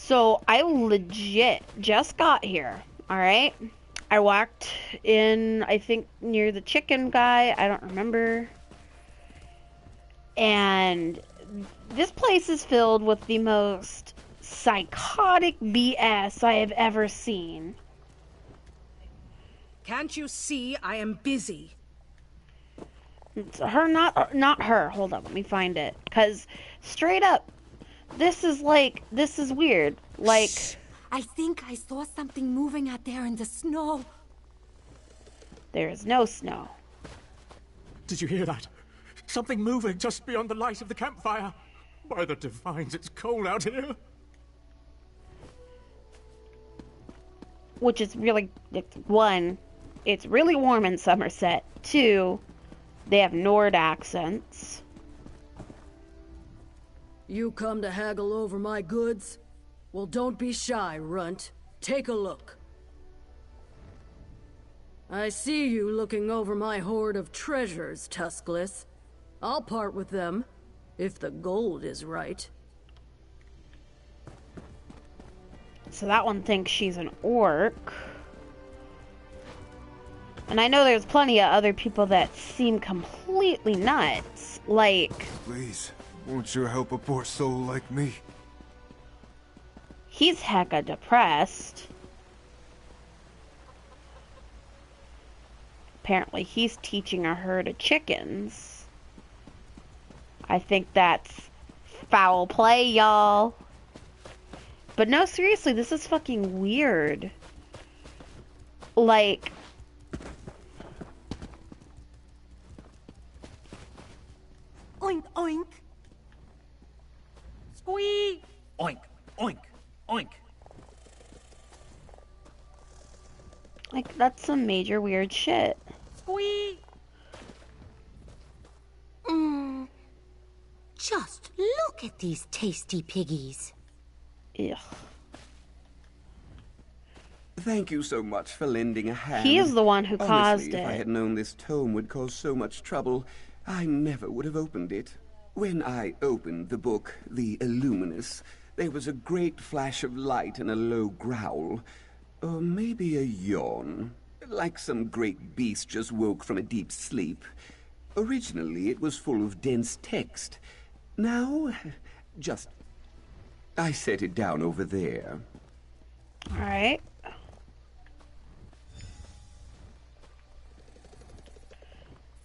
So I legit just got here, alright? I walked in, I think, near the chicken guy. I don't remember. And this place is filled with the most psychotic BS I have ever seen. Can't you see I am busy? It's her, not her. Hold on, let me find it. Because, straight up, this is weird. Like... Shh. I think I saw something moving out there in the snow. There is no snow. Did you hear that? Something moving just beyond the light of the campfire. By the divines, it's cold out here. Which is really... One, it's really warm in Somerset. Two, they have Nord accents. You come to haggle over my goods? Well, don't be shy, runt. Take a look. I see you looking over my hoard of treasures, Tuskless. I'll part with them, if the gold is right. So that one thinks she's an orc. And I know there's plenty of other people that seem completely nuts. Like... Please, won't you help a poor soul like me? He's hecka depressed. Apparently he's teaching a herd of chickens. I think that's foul play, y'all. But no, seriously, this is fucking weird. Like... Oink, oink. Squeak! Oink, oink, oink. Like, that's some major weird shit. Squeak! Just look at these tasty piggies. Ugh. Thank you so much for lending a hand. He is the one who Honestly, caused it. If I had known this tome would cause so much trouble, I never would have opened it. When I opened the book, The Illuminous, there was a great flash of light and a low growl. Or maybe a yawn. Like some great beast just woke from a deep sleep. Originally, it was full of dense text. Now, I set it down over there. Alright.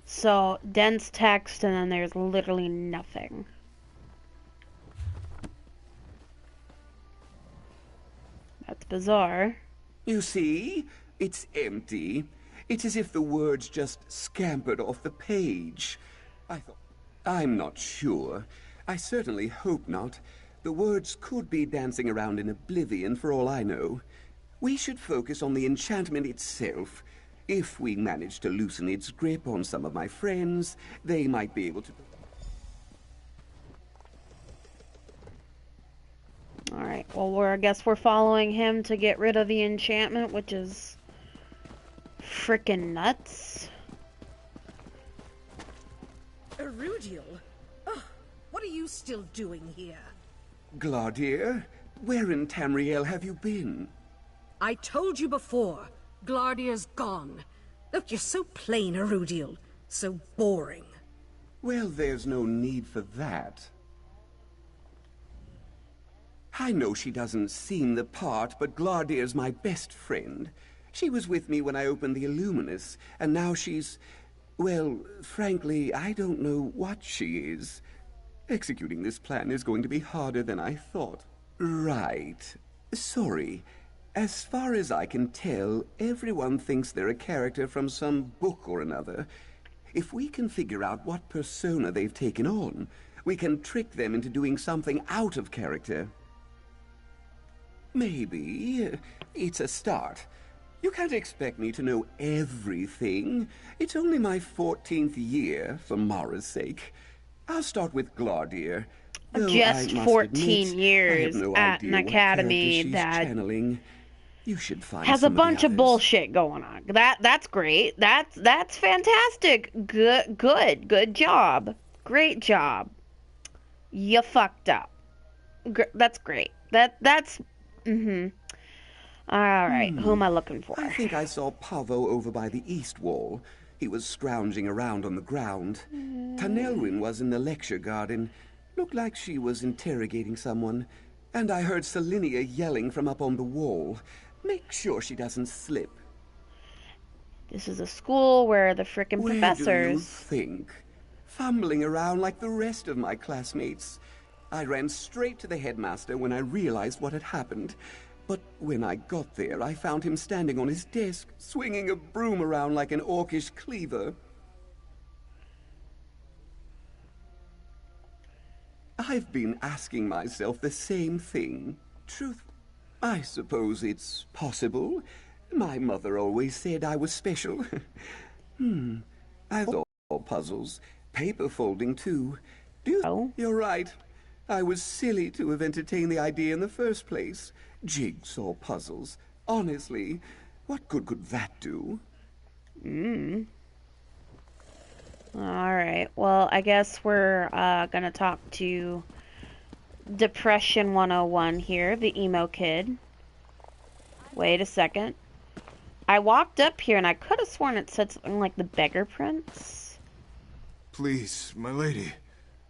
So, dense text, and then there's literally nothing. That's bizarre. You see? It's empty. It's as if the words just scampered off the page. I'm not sure. I certainly hope not. The words could be dancing around in oblivion for all I know. We should focus on the enchantment itself. If we manage to loosen its grip on some of my friends, they might be able to... Alright, well, I guess we're following him to get rid of the enchantment, which is frickin' nuts. Erudial? Oh, what are you still doing here? Glardier, where in Tamriel have you been? I told you before, Glardier's gone. Look, you're so plain, Erudial. So boring. Well, there's no need for that. I know she doesn't seem the part, but Glardier's my best friend. She was with me when I opened the Illuminous, and now she's... Well, frankly, I don't know what she is. Executing this plan is going to be harder than I thought. Right. Sorry. As far as I can tell, everyone thinks they're a character from some book or another. If we can figure out what persona they've taken on, we can trick them into doing something out of character. Maybe. It's a start. You can't expect me to know everything. It's only my 14th year, for Mara's sake. I'll start with Glardier. Just 14 years at an academy that You should find has a bunch of bullshit going on. That's great. That's fantastic. Good job. Great job. You fucked up. That's great. That's Alright, who am I looking for? I think I saw Pavo over by the east wall. He was scrounging around on the ground. Tanelwyn was in the lecture garden. Looked like she was interrogating someone. And I heard Selinia yelling from up on the wall. Make sure she doesn't slip. This is a school where the frickin' Where professors... do you think? Fumbling around like the rest of my classmates. I ran straight to the headmaster when I realized what had happened. But when I got there, I found him standing on his desk, swinging a broom around like an orcish cleaver. I've been asking myself the same thing. Truth, I suppose it's possible. My mother always said I was special. I thought all puzzles. Paper folding, too. You're right. I was silly to have entertained the idea in the first place. Jigsaw puzzles. Honestly, what good could that do? Alright, well, I guess we're gonna talk to Depression 101 here, the emo kid. Wait a second. I walked up here and I could have sworn it said something like the Beggar Prince. Please, my lady,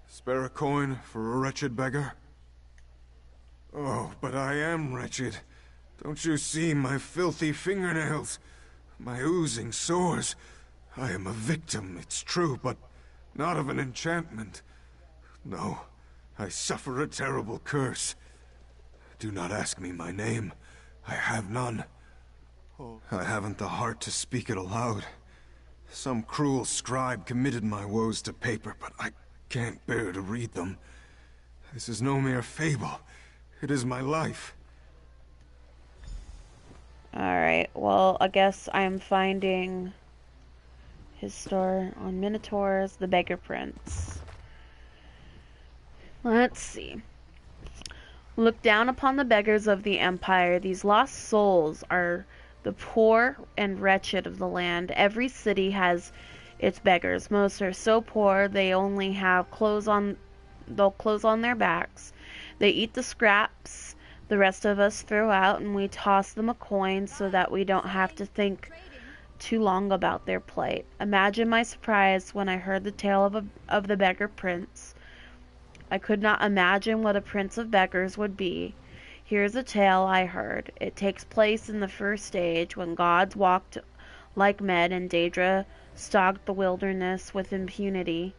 spare a coin for a wretched beggar? Oh, but I am wretched. Don't you see my filthy fingernails? My oozing sores? I am a victim, it's true, but not of an enchantment. No, I suffer a terrible curse. Do not ask me my name. I have none. I haven't the heart to speak it aloud. Some cruel scribe committed my woes to paper, but I can't bear to read them. This is no mere fable. It is my life. Alright, well, I guess I'm finding his store on Minotaurs, the Beggar Prince. Let's see. Look down upon the beggars of the Empire. These lost souls are the poor and wretched of the land. Every city has its beggars. Most are so poor they only have clothes on their backs. They eat the scraps the rest of us throw out, and we toss them a coin so that we don't have to think too long about their plight. Imagine my surprise when I heard the tale of the Beggar Prince. I could not imagine what a prince of beggars would be. Here's a tale I heard. It takes place in the first age, when gods walked like men and Daedra stalked the wilderness with impunity.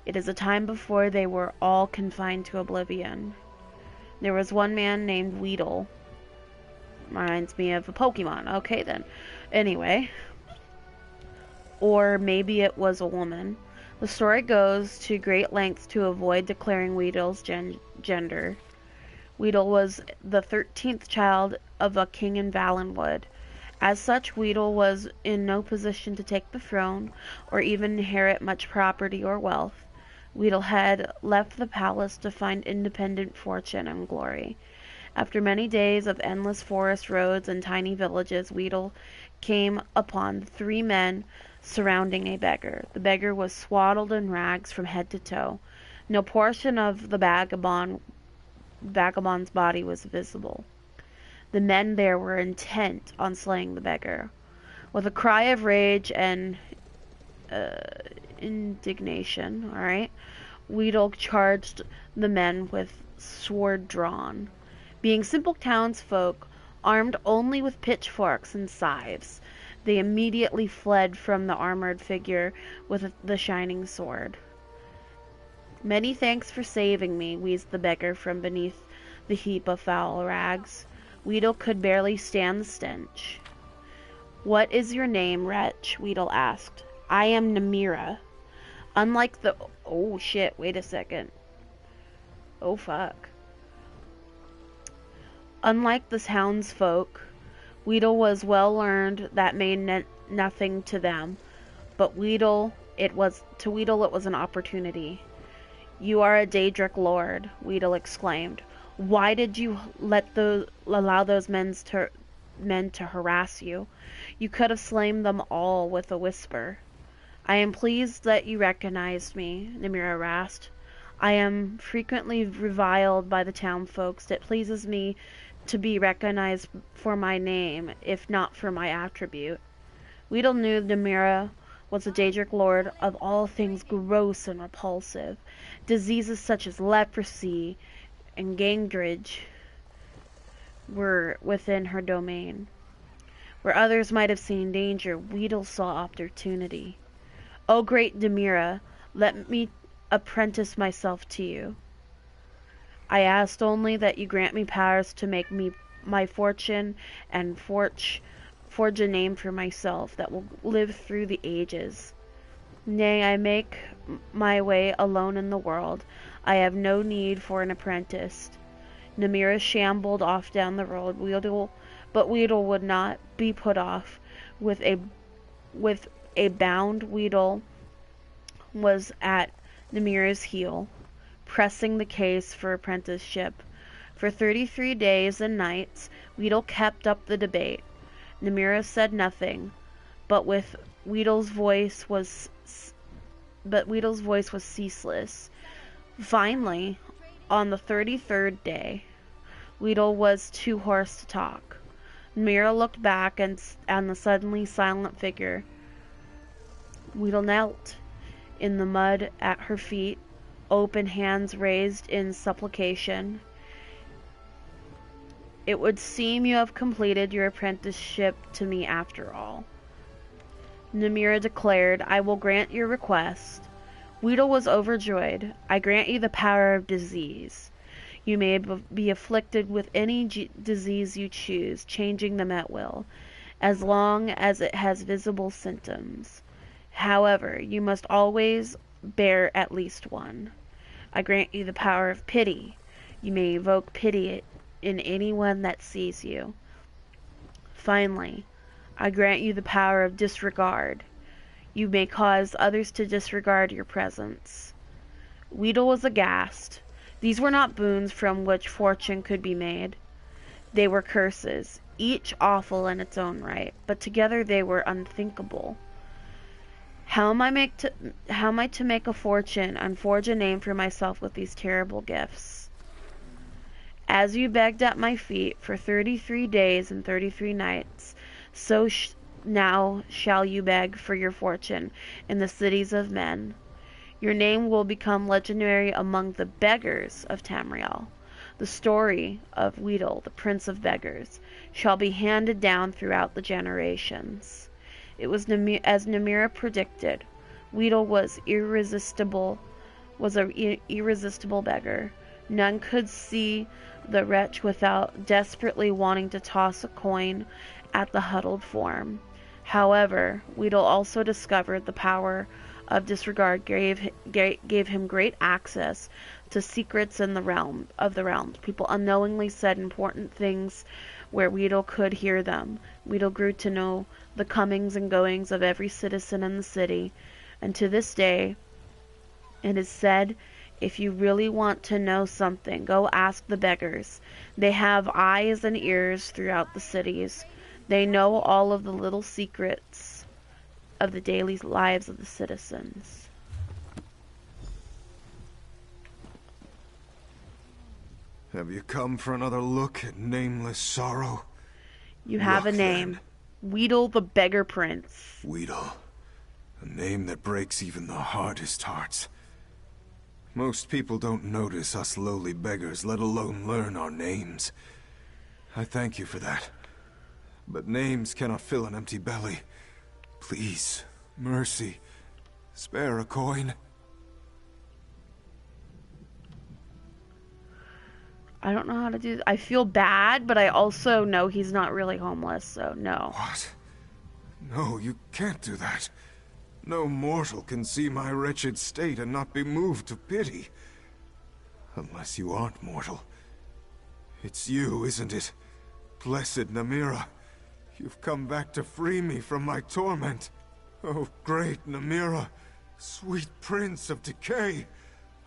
It is a time before they were all confined to oblivion. There was one man named Weedle. Reminds me of a Pokemon. Okay then. Anyway. Or maybe it was a woman. The story goes to great lengths to avoid declaring Weedle's gender. Weedle was the 13th child of a king in Valenwood. As such, Weedle was in no position to take the throne, or even inherit much property or wealth. Weedle had left the palace to find independent fortune and glory. After many days of endless forest roads and tiny villages, Weedle came upon 3 men surrounding a beggar. The beggar was swaddled in rags from head to toe. No portion of the vagabond's body was visible. The men there were intent on slaying the beggar. With a cry of rage and indignation, Weedle charged the men with sword drawn. Being simple townsfolk, armed only with pitchforks and scythes, they immediately fled from the armored figure with the shining sword. Many thanks for saving me, wheezed the beggar from beneath the heap of foul rags. Weedle could barely stand the stench. What is your name, wretch? Weedle asked. I am Namira. Unlike the... Oh, shit. Wait a second. Oh, fuck. Unlike the townsfolk, Weedle was well learned that made nothing to them. But to Weedle it was an opportunity. You are a Daedric lord, Weedle exclaimed. Why did you allow those men to harass you? You could have slain them all with a whisper. I am pleased that you recognized me, Namira rasped. I am frequently reviled by the town folks. It pleases me to be recognized for my name, if not for my attribute. Weedle knew Namira was the Daedric lord of all things gross and repulsive. Diseases such as leprosy and gangrene were within her domain. Where others might have seen danger, Weedle saw opportunity. O great Namira, let me apprentice myself to you. I asked only that you grant me powers to make me my fortune and forge a name for myself that will live through the ages. Nay, I make my way alone in the world. I have no need for an apprentice. Namira shambled off down the road. But Weedle would not be put off. With a bound, Weedle was at Namira's heel, pressing the case for apprenticeship. For 33 days and nights, Weedle kept up the debate. Namira said nothing, but Weedle's voice was ceaseless. Finally, on the 33rd day, Weedle was too hoarse to talk. Namira looked back and the suddenly silent figure. Weedle knelt in the mud at her feet, open hands raised in supplication. It would seem you have completed your apprenticeship to me after all. Namira declared, I will grant your request. Weedle was overjoyed. I grant you the power of disease. You may be afflicted with any disease you choose, changing them at will, as long as it has visible symptoms. However, you must always bear at least one. I grant you the power of pity. You may evoke pity in anyone that sees you. Finally, I grant you the power of disregard. You may cause others to disregard your presence. Weedle was aghast. These were not boons from which fortune could be made. They were curses, each awful in its own right, but together they were unthinkable. How am I to make a fortune and forge a name for myself with these terrible gifts? As you begged at my feet for 33 days and 33 nights, so now shall you beg for your fortune in the cities of men. Your name will become legendary among the beggars of Tamriel. The story of Weedle, the prince of beggars, shall be handed down throughout the generations. It was as Namira predicted. Weedle was an irresistible beggar. None could see the wretch without desperately wanting to toss a coin at the huddled form. However, Weedle also discovered the power of disregard gave him great access to secrets in the realms. People unknowingly said important things where Weedle could hear them. Weedle grew to know the comings and goings of every citizen in the city, and to this day it is said, if you really want to know something, go ask the beggars. They have eyes and ears throughout the cities. They know all of the little secrets of the daily lives of the citizens. Have you come for another look at nameless sorrow? You have a name. Weedle the Beggar Prince. Weedle. A name that breaks even the hardest hearts. Most people don't notice us lowly beggars, let alone learn our names. I thank you for that. But names cannot fill an empty belly. Please, mercy, spare a coin. I don't know how to do this. I feel bad, but I also know he's not really homeless, so no. What? No, you can't do that. No mortal can see my wretched state and not be moved to pity. Unless you aren't mortal. It's you, isn't it? Blessed Namira. You've come back to free me from my torment. Oh, great Namira. Sweet prince of decay.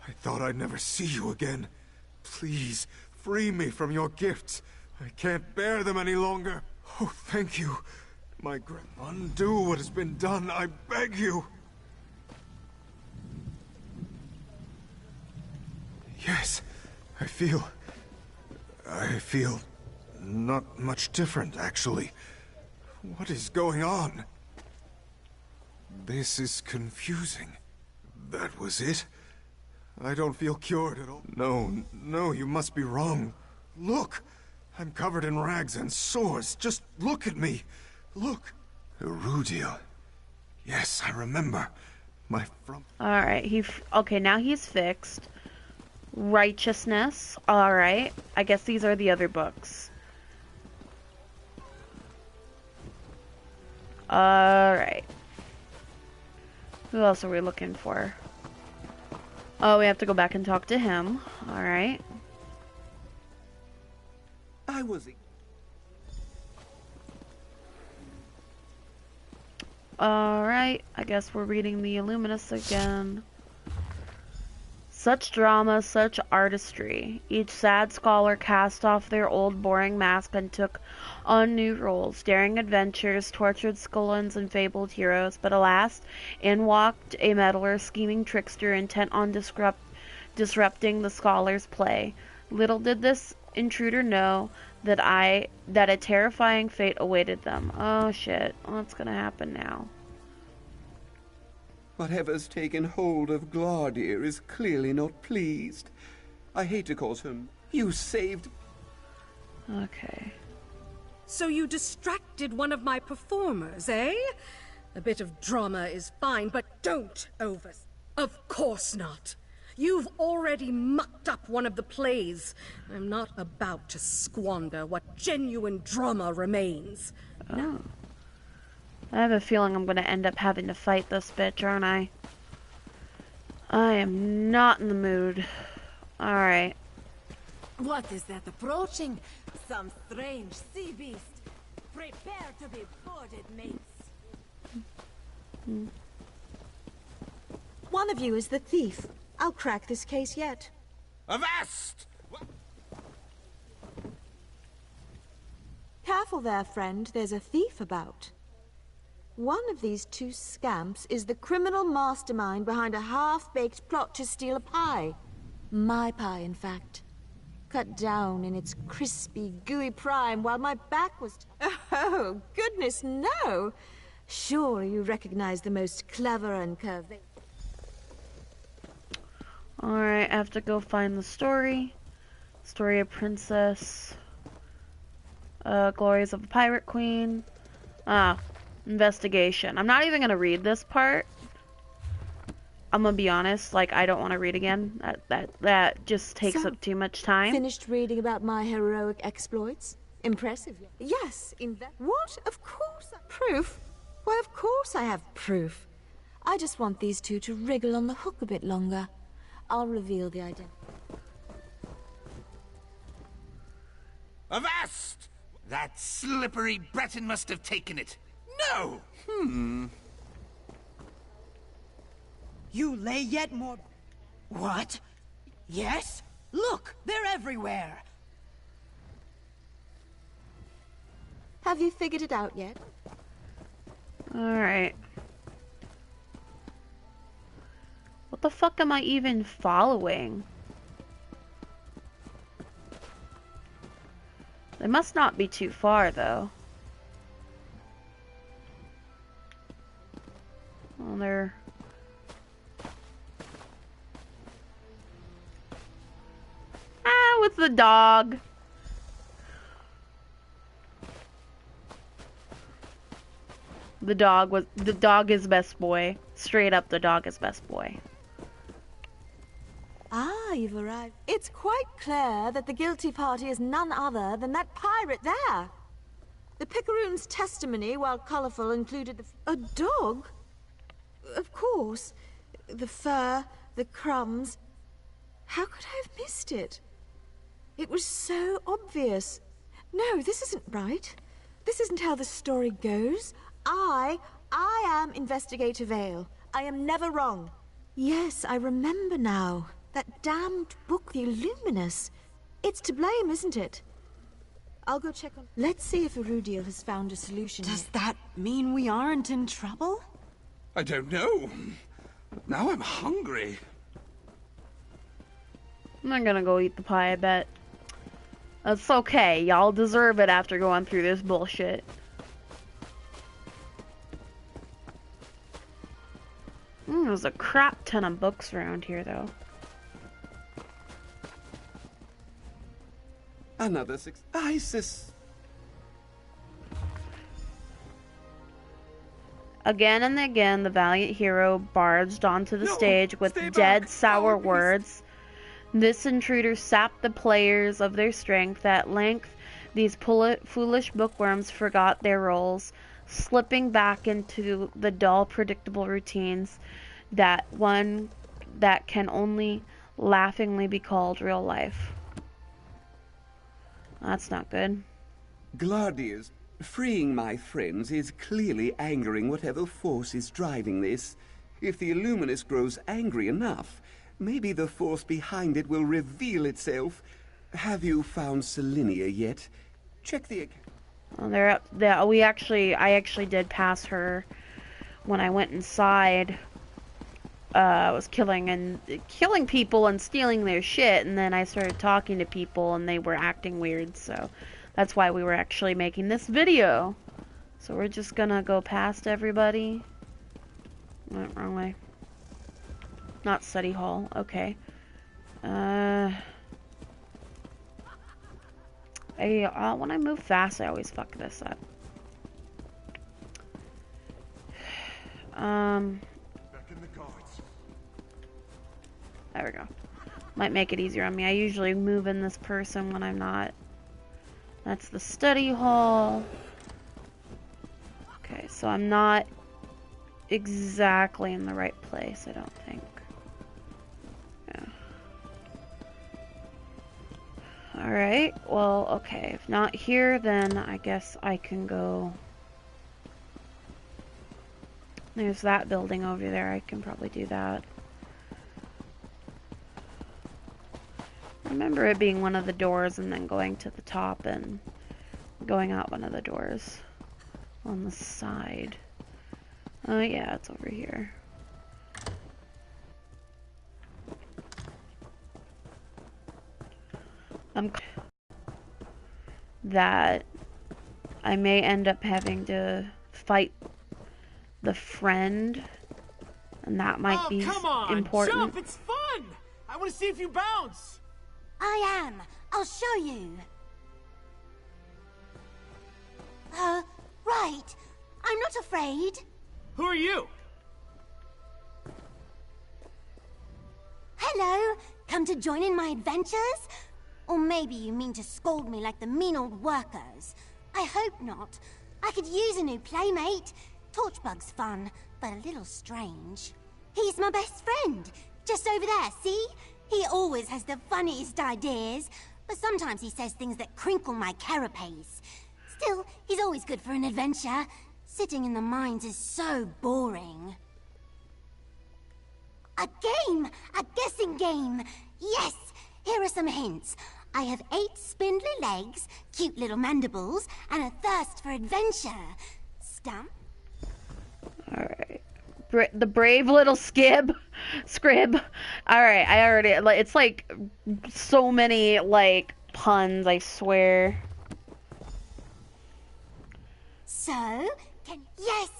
I thought I'd never see you again. Please, free me from your gifts. I can't bear them any longer. Oh, thank you. Undo what has been done, I beg you. I feel not much different, actually. What is going on? This is confusing. That was it? I don't feel cured at all. No, you must be wrong. Look! I'm covered in rags and sores. Just look at me. Look. Erudiel. Yes, I remember. Alright, okay, now he's fixed. Righteousness. Alright. I guess these are the other books. Alright. Who else are we looking for? Oh, we have to go back and talk to him. Alright. I was... Alright, I guess we're reading the Illuminous again. Such drama, such artistry. Each sad scholar cast off their old boring mask and took on new roles, daring adventures, tortured scullons, and fabled heroes. But alas, in walked a meddler, scheming trickster, intent on disrupting the scholar's play. Little did this intruder know that a terrifying fate awaited them. Oh shit, what's gonna happen now? Whatever's taken hold of Glardir is clearly not pleased. I hate to cause him. You saved... Okay. So you distracted one of my performers, eh? A bit of drama is fine, but don't over... Of course not. You've already mucked up one of the plays. I'm not about to squander what genuine drama remains. Oh. I have a feeling I'm gonna end up having to fight this bitch, aren't I? I am not in the mood. Alright. What is that approaching? Some strange sea beast. Prepare to be boarded, mates. One of you is the thief. I'll crack this case yet. Avast! Careful there, friend. There's a thief about. One of these two scamps is the criminal mastermind behind a half-baked plot to steal a pie. My pie, in fact. Cut down in its crispy, gooey prime while my back was... Oh, goodness, no! Sure, you recognize the most clever and curving... Alright, I have to go find the story. Story of Princess. Glories of the Pirate Queen. Investigation. I'm not even gonna read this part. I'm gonna be honest, like, I don't want to read again. That just takes up too much time. Finished reading about my heroic exploits? Impressive. Yes, what? Of course. Proof? Why, of course I have proof. I just want these two to wriggle on the hook a bit longer. I'll reveal the identity. Avast! That slippery Breton must have taken it. No! You lay yet more... What? Yes? Look, they're everywhere! Have you figured it out yet? Alright. What the fuck am I even following? They must not be too far, though. Well, they're... with the dog. The dog is best boy. Straight up, the dog is best boy. Ah, you've arrived. It's quite clear that the guilty party is none other than that pirate there. The Picaroon's testimony, while colourful, included a dog? Of course. The fur, the crumbs. How could I have missed it? It was so obvious. No, this isn't right. This isn't how the story goes. I am Investigator Vale. I am never wrong. Yes, I remember now. That damned book, The Illuminous. It's to blame, isn't it? I'll go check on... Let's see if Erudiel has found a solution. Does that mean we aren't in trouble? I don't know. Now I'm hungry. I'm not gonna go eat the pie, I bet. It's okay. Y'all deserve it after going through this bullshit. There's a crap ton of books around here, though. Another six. ISIS. Again and again, the valiant hero barged onto the stage with dead, sour words. This intruder sapped the players of their strength. At length, these foolish bookworms forgot their roles, slipping back into the dull, predictable routines that can only laughingly be called real life. That's not good. Gladius, freeing my friends is clearly angering whatever force is driving this. If the Illuminus grows angry enough, maybe the force behind it will reveal itself. Have you found Selinia yet? Check the... Well, they're up there. I actually did pass her when I went inside. I was killing people and stealing their shit, and then I started talking to people and they were acting weird, so that's why we were actually making this video. So we're just gonna go past everybody. Went wrong way. Not study hall. Okay. When I move fast, I always fuck this up. There we go. Might make it easier on me. I usually move in this person when I'm not. That's the study hall. Okay, so I'm not exactly in the right place, I don't think. Yeah. Alright, well, okay. If not here, then I guess I can go... There's that building over there. I can probably do that. I remember it being one of the doors and then going to the top and going out one of the doors on the side. Oh yeah, it's over here. That I may end up having to fight the friend, and that might be come on, important. Jump, it's fun! I want to see if you bounce! I am. I'll show you. Right. I'm not afraid. Who are you? Hello. Come to join in my adventures? Or maybe you mean to scold me like the mean old workers. I hope not. I could use a new playmate. Torchbug's fun, but a little strange. He's my best friend. Just over there, see? He always has the funniest ideas, but sometimes he says things that crinkle my carapace. Still, he's always good for an adventure. Sitting in the mines is so boring. A game! A guessing game! Yes! Here are some hints. I have 8 spindly legs, cute little mandibles, and a thirst for adventure. Stump? Alright. The brave little scrib. Alright, I already... It's like so many, like, puns, I swear. So, yes,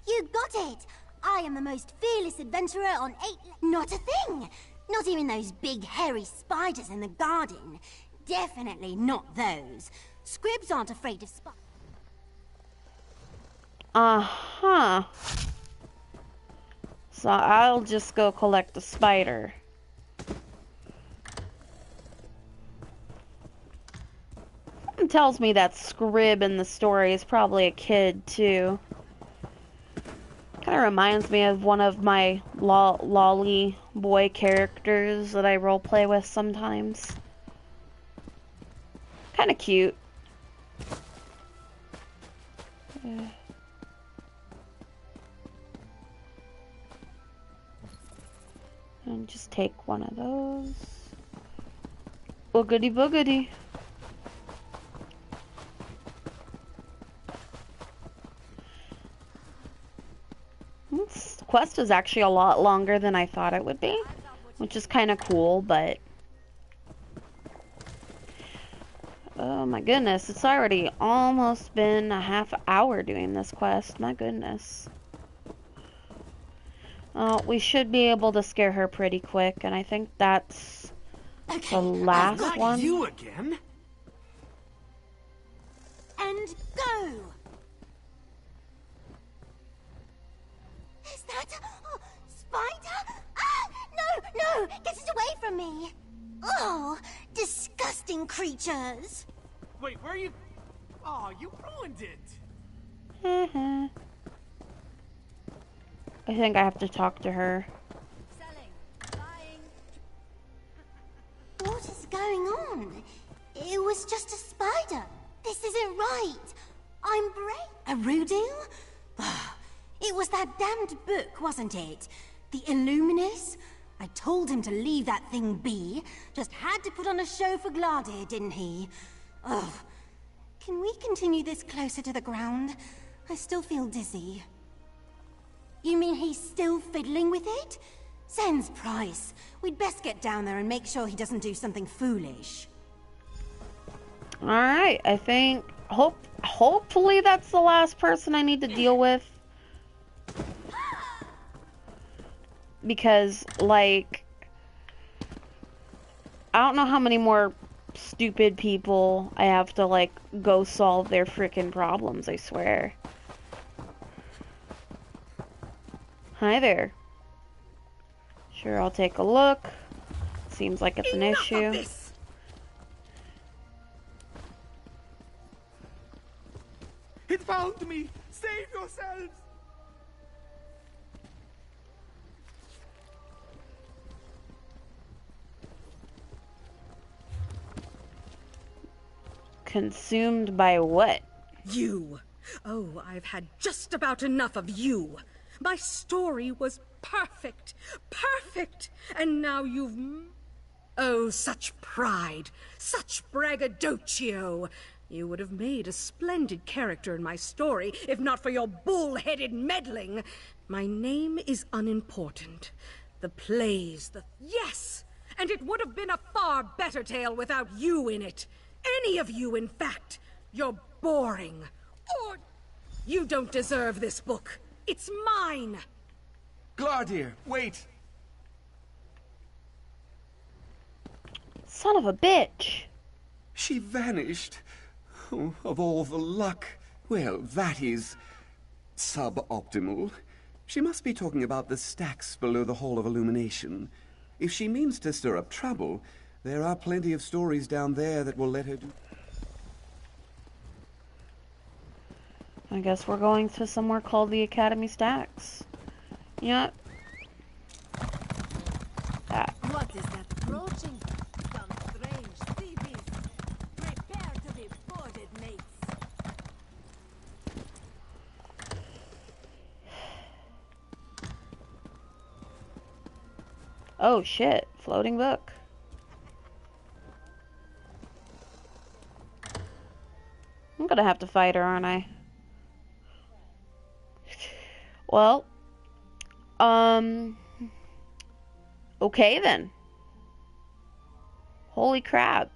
you got it! I am the most fearless adventurer on 8... Not a thing! Not even those big hairy spiders in the garden. Definitely not those. Scribs aren't afraid of spiders. Uh-huh. So I'll just go collect a spider. Something tells me that Scrib in the story is probably a kid, too. Kind of reminds me of one of my lolly boy characters that I roleplay with sometimes. Kind of cute. And just take one of those. Boogity boogity. This quest is actually a lot longer than I thought it would be, which is kind of cool, but Oh my goodness, it's already almost been a half hour doing this quest. My goodness. We should be able to scare her pretty quick, and I think that's the last Not one. you again? And go! Is that a spider? Ah! No, no! Get it away from me! Oh, disgusting creatures! Wait, where are you? Oh, you ruined it. I think I have to talk to her. What is going on? It was just a spider. This isn't right. I'm brave. A Rudil? It was that damned book, wasn't it? The Illuminus? I told him to leave that thing be. Just had to put on a show for Gladir, didn't he? Ugh. Can we continue this closer to the ground? I still feel dizzy. You mean he's still fiddling with it? Sans price. We'd best get down there and make sure he doesn't do something foolish. Alright, I think... Hopefully that's the last person I need to deal with. Because, like... I don't know how many more stupid people I have to, like, go solve their frickin' problems, I swear. Hi there. Sure, I'll take a look. Seems like it's an issue. It found me! Save yourselves! Consumed by what? You. Oh, I've had just about enough of you. My story was perfect. Perfect! And now you've... Oh, such pride. Such braggadocio. You would have made a splendid character in my story, if not for your bull-headed meddling. My name is unimportant. The plays, Yes! And it would have been a far better tale without you in it. Any of you, in fact. You're boring. Or... You don't deserve this book. It's mine! Gladir, wait! Son of a bitch! She vanished. Oh, of all the luck. Well, that is... suboptimal. She must be talking about the stacks below the Hall of Illumination. If she means to stir up trouble, there are plenty of stories down there that will let her do... I guess we're going to somewhere called the Academy Stacks. Yeah. That. What is that approaching? Some strange sea beast. Prepare to be boarded, mates. Oh shit, floating book. I'm gonna have to fight her, aren't I? Well, okay then. Holy crap.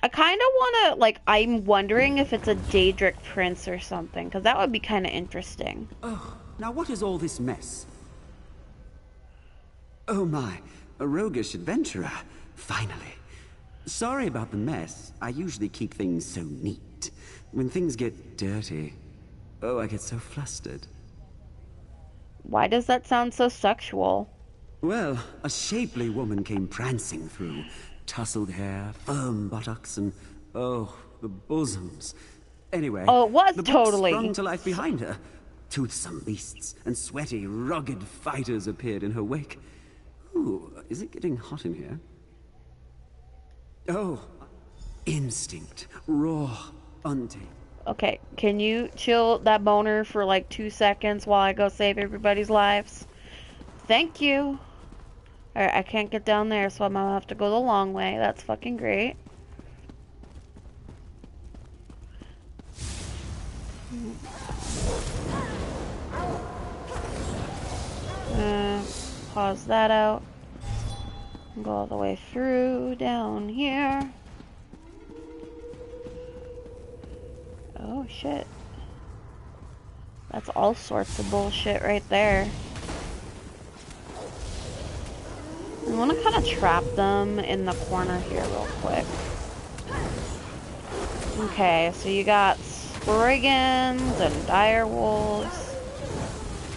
I kind of want to, like, I'm wondering if it's a Daedric prince or something, because that would be kind of interesting. Oh, now what is all this mess? Oh my, a roguish adventurer, finally. Sorry about the mess. I usually keep things so neat. When things get dirty, oh, I get so flustered. Why does that sound so sexual? Well, a shapely woman came prancing through. Tousled hair, firm buttocks, and oh, the bosoms. Anyway, oh, it was the totally book sprung to life behind her. Toothsome beasts and sweaty, rugged fighters appeared in her wake. Ooh, is it getting hot in here? Oh, instinct, raw, untamed. Okay, can you chill that boner for like 2 seconds while I go save everybody's lives? Thank you. Alright, I can't get down there, so I'm gonna have to go the long way. That's fucking great. Pause that out. Go all the way through down here. Oh shit. That's all sorts of bullshit right there. I want to kind of trap them in the corner here real quick. Okay, so you got Spriggans and direwolves.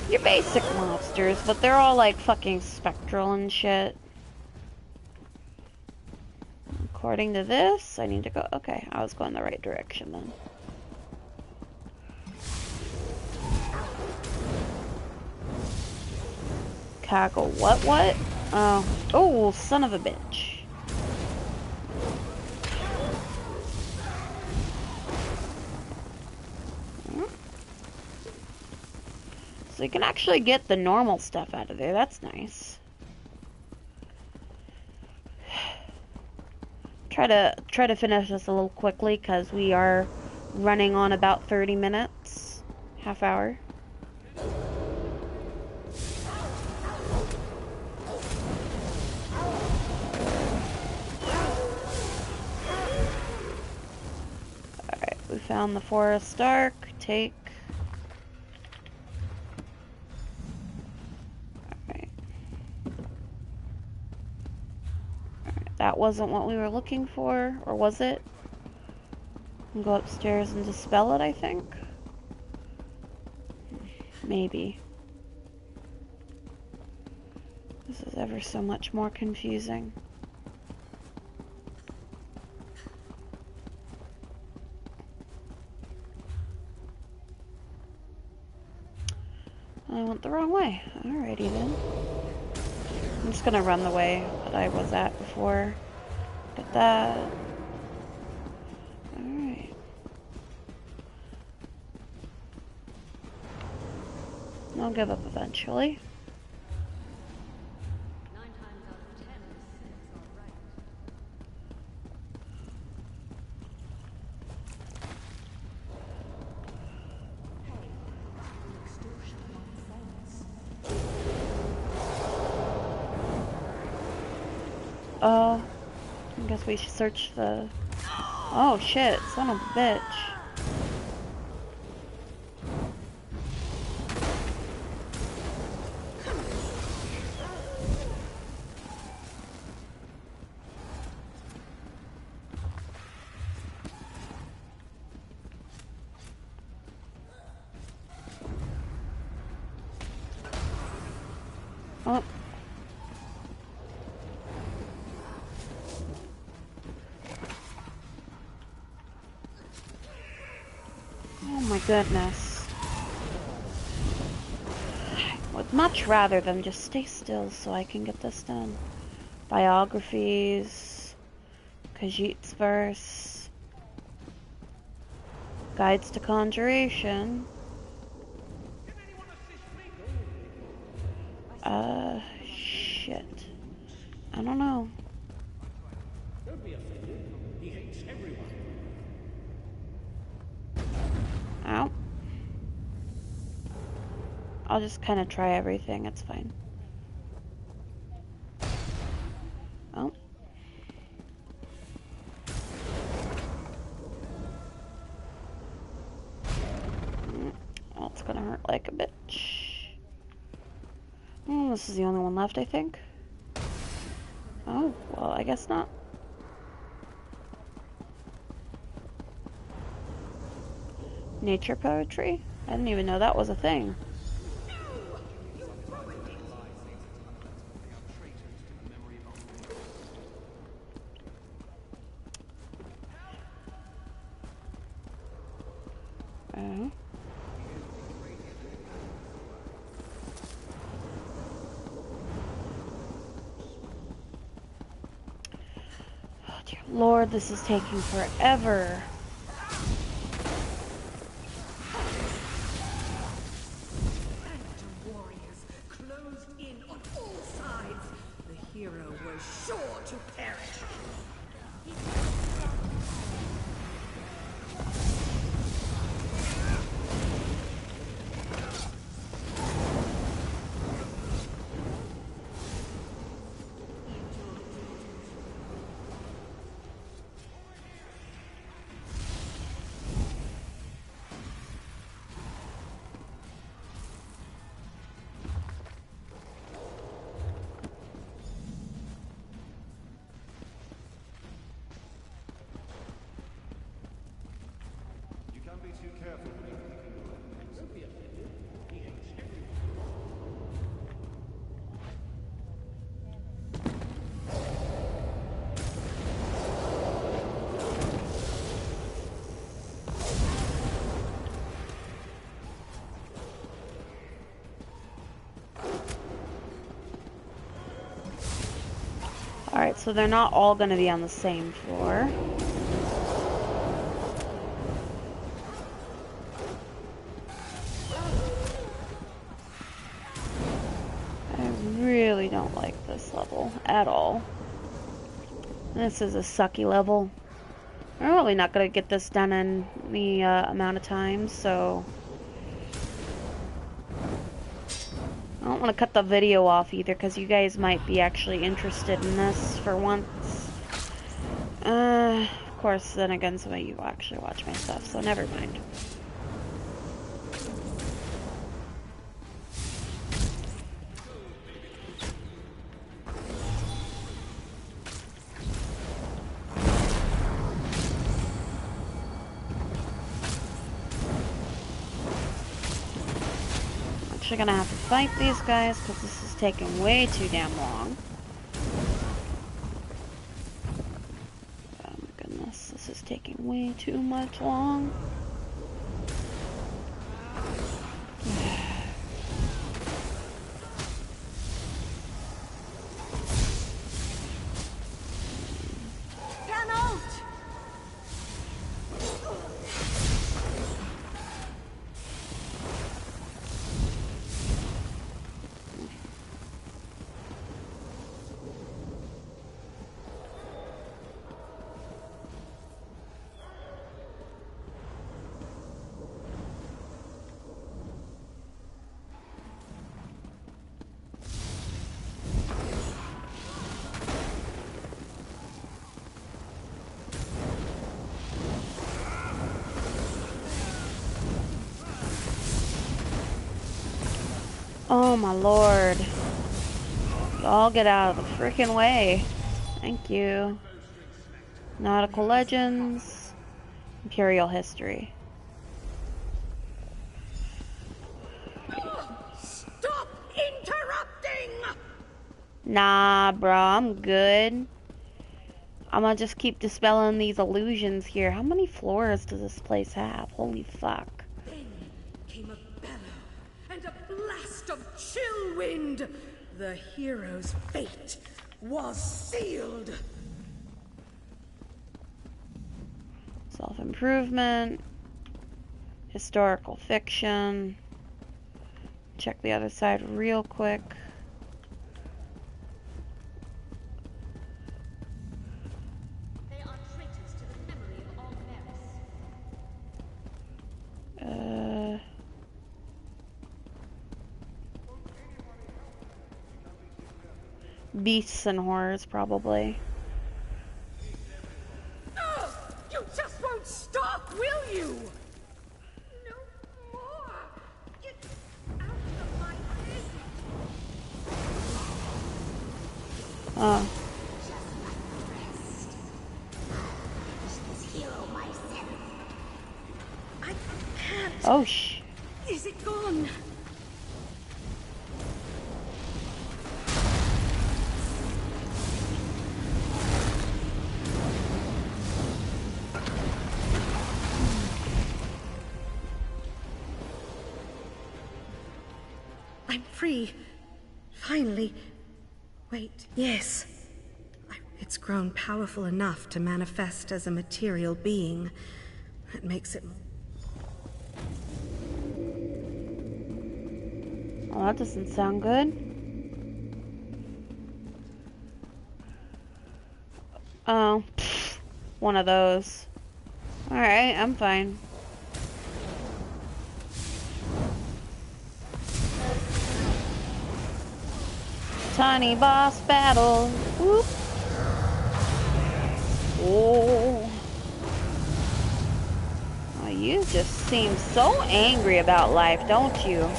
Your basic monsters, but they're all like fucking spectral and shit. According to this, I need to go... Okay, I was going the right direction then. Cackle, what? Oh, son of a bitch. So you can actually get the normal stuff out of there. That's nice. Try to finish this a little quickly because we are running on about 30 minutes, half hour. Alright, we found the forest dark. Take. Alright. That wasn't what we were looking for, or was it? And go upstairs and dispel it, I think. Maybe. This is ever so much more confusing. I went the wrong way. Alrighty then. I'm just gonna run the way that I was at before. Get that. Alright. I'll give up eventually. I guess we should search the... Oh shit, son of a bitch. Oh. Oh my goodness. Would much rather than just stay still so I can get this done. Biographies, Khajiit's verse, guides to conjuration. Shit. I don't know. Don't be offended. He hates everyone. Ow. I'll just kind of try everything, it's fine. Oh. Well, it's gonna hurt like a bitch. This is the only one left, I think. Oh, well, I guess not. Nature poetry? I didn't even know that was a thing. Oh. Oh, dear Lord, this is taking forever. So they're not all gonna be on the same floor. I really don't like this level at all. This is a sucky level. I'm really not gonna get this done in the amount of time, so I don't want to cut the video off either, because you guys might be actually interested in this for once. Of course, then again, some of you will actually watch my stuff, so never mind. I'm gonna have to fight these guys because this is taking way too damn long. Oh my goodness, this is taking way too much long. Oh my lord. Y'all get out of the freaking way. Thank you. Nautical legends. Imperial history. Stop interrupting! Nah, bro, I'm good. I'm gonna just keep dispelling these illusions here. How many floors does this place have? Holy fuck. Then came a bellow and a blast of chill wind. The hero's fate was sealed. Self-improvement. Historical fiction. Check the other side real quick. They are traitors to the memory of all Varys. Beasts and horrors, probably. Oh, you just won't stop, will you? No more. Get out of my head. Oh. I can't. Oh, Is it gone? I'm free. Finally. Wait, yes. It's grown powerful enough to manifest as a material being. That makes it... Oh, that doesn't sound good. Oh, one of those. Alright, I'm fine. Tiny boss battle. Whoop. Oh. Oh, you just seem so angry about life, don't you?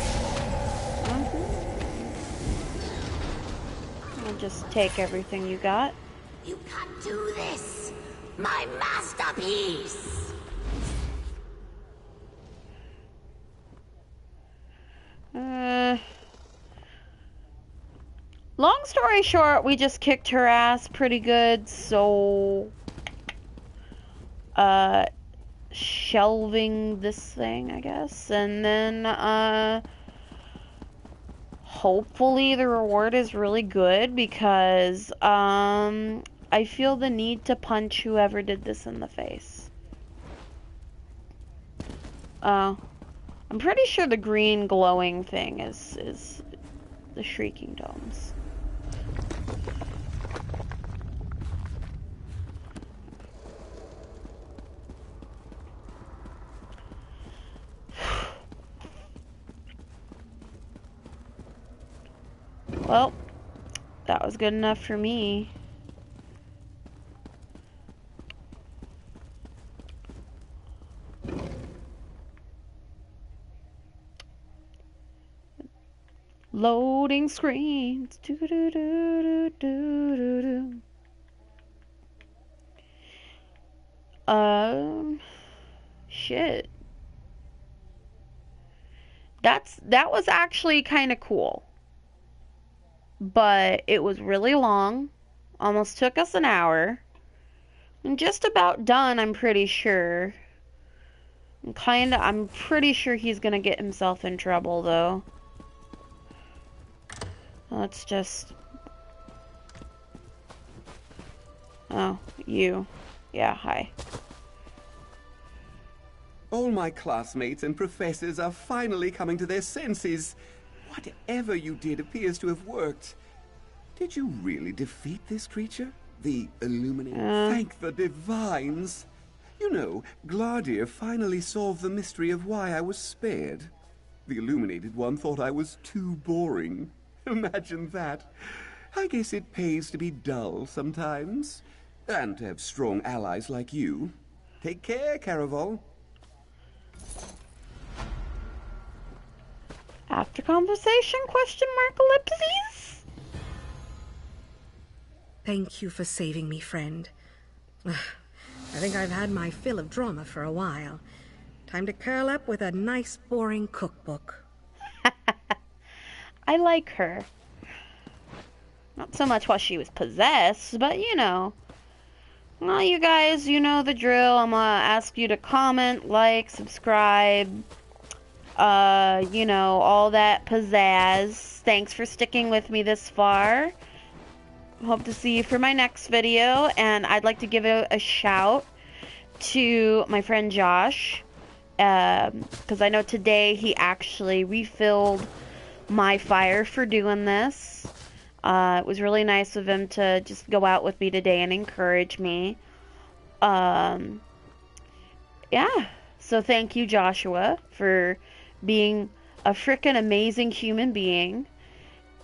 I'll just take everything you got. You can't do this! My masterpiece! Long story short, we just kicked her ass pretty good, so shelving this thing, I guess, and then hopefully the reward is really good because I feel the need to punch whoever did this in the face. Oh. I'm pretty sure the green glowing thing is the Shrieking Domes. Well, that was good enough for me. Loading screens. Doo -doo -doo -doo -doo -doo. Shit. That was actually kind of cool. But it was really long. Almost took us an hour. I'm just about done, I'm pretty sure. I'm pretty sure he's gonna get himself in trouble, though. Let's just... Oh, you. Yeah, hi. All my classmates and professors are finally coming to their senses. Whatever you did appears to have worked. Did you really defeat this creature? The Illuminate? Thank the divines! You know, Gladir finally solved the mystery of why I was spared. The Illuminated one thought I was too boring. Imagine that. I guess it pays to be dull sometimes. And to have strong allies like you. Take care, Caraval. After conversation, question mark, ellipses? Thank you for saving me, friend. I think I've had my fill of drama for a while. Time to curl up with a nice, boring cookbook. I like her. Not so much while she was possessed, but you know. Well, you guys, you know the drill. I'm gonna ask you to comment, like, subscribe, you know, all that pizzazz. Thanks for sticking with me this far. Hope to see you for my next video, and I'd like to give a shout to my friend Josh, because I know today he actually refilled my fire for doing this. It was really nice of him to just go out with me today and encourage me. Yeah, so thank you, Joshua, for being a frickin' amazing human being.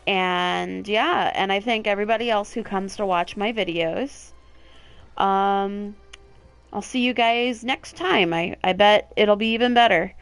And yeah, and I thank everybody else who comes to watch my videos. I'll see you guys next time. I bet it'll be even better.